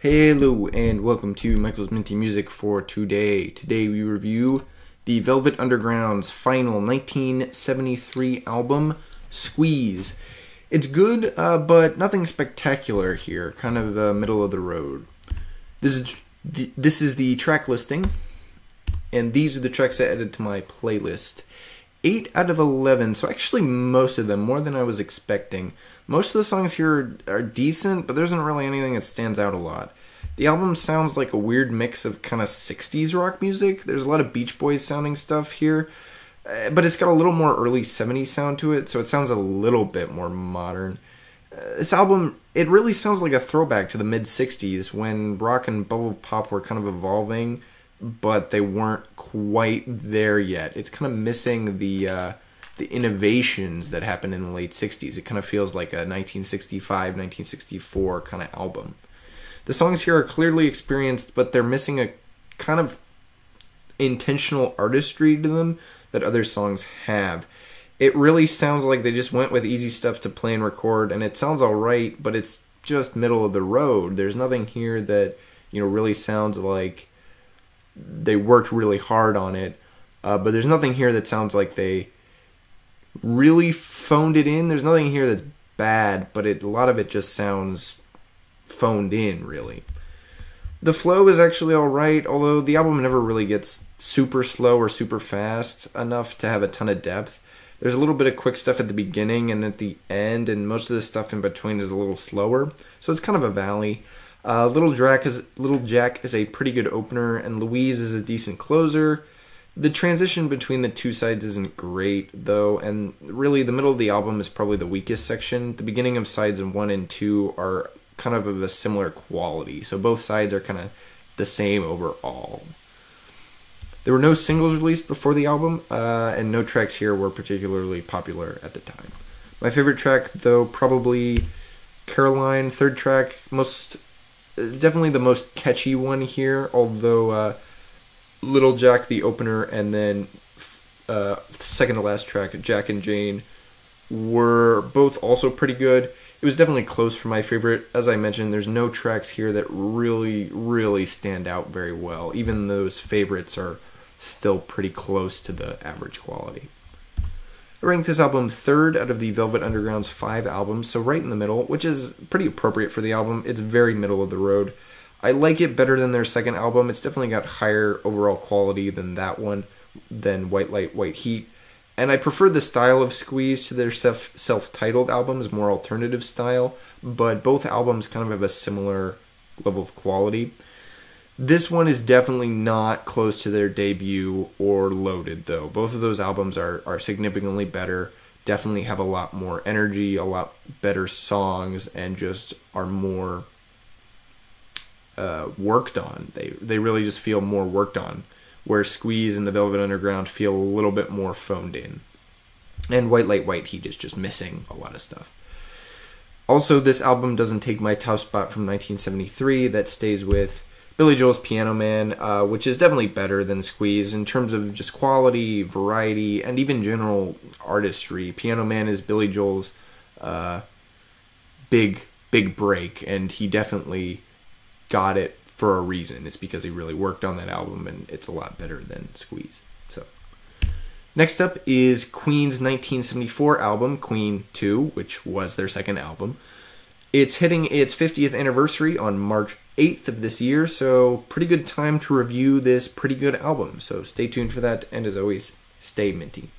Hello and welcome to Michael's Minty Music for today. Today we review the Velvet Underground's final 1973 album, Squeeze. It's good, but nothing spectacular here, kind of middle of the road. This is the track listing, and these are the tracks I added to my playlist. 8 out of 11, so actually most of them, more than I was expecting. Most of the songs here are decent, but there isn't really anything that stands out a lot. The album sounds like a weird mix of kind of 60s rock music. There's a lot of Beach Boys sounding stuff here, but it's got a little more early 70s sound to it, so it sounds a little bit more modern. This album, it really sounds like a throwback to the mid-60s when rock and bubble pop were kind of evolving, but they weren't quite there yet. It's kind of missing the innovations that happened in the late 60s. It kind of feels like a 1965, 1964 kind of album. The songs here are clearly experienced, but they're missing a kind of intentional artistry to them that other songs have. It really sounds like they just went with easy stuff to play and record, and it sounds alright, but it's just middle of the road. There's nothing here that, really sounds like they worked really hard on it, but there's nothing here that sounds like they really phoned it in. There's nothing here that's bad, but a lot of it just sounds phoned in, really. The flow is actually alright, although the album never really gets super slow or super fast enough to have a ton of depth. There's a little bit of quick stuff at the beginning and at the end, and most of the stuff in between is a little slower, so it's kind of a valley. Little Jack is a pretty good opener, and Louise is a decent closer. The transition between the two sides isn't great, though, and really the middle of the album is probably the weakest section. The beginning of sides 1 and 2 are kind of a similar quality, so both sides are kind of the same overall. There were no singles released before the album, and no tracks here were particularly popular at the time. My favorite track, though, probably Caroline, third track, definitely the most catchy one here, although Little Jack, the opener, and then second to last track, Jack and Jane, were both also pretty good. It was definitely close for my favorite. As I mentioned, there's no tracks here that really stand out very well. Even those favorites are still pretty close to the average quality. I ranked this album third out of the Velvet Underground's 5 albums, so right in the middle, which is pretty appropriate for the album. It's very middle of the road. I like it better than their second album. It's definitely got higher overall quality than that one, than White Light, White Heat. And I prefer the style of Squeeze to their self-titled albums, more alternative style, but both albums kind of have a similar level of quality. This one is definitely not close to their debut or Loaded, though. Both of those albums are significantly better, definitely have a lot more energy, a lot better songs, and just are more worked on. They really just feel more worked on, where Squeeze and the Velvet Underground feel a little bit more phoned in. And White Light, White Heat is just missing a lot of stuff. Also, this album doesn't take my top spot from 1973. That stays with Billy Joel's Piano Man, which is definitely better than Squeeze in terms of just quality, variety, and even general artistry. Piano Man is Billy Joel's big break, and he definitely got it for a reason. It's because he really worked on that album, and it's a lot better than Squeeze. So, next up is Queen's 1974 album, Queen 2, which was their second album. It's hitting its 50th anniversary on March 8th of this year, so pretty good time to review this pretty good album. So stay tuned for that, and as always, stay minty.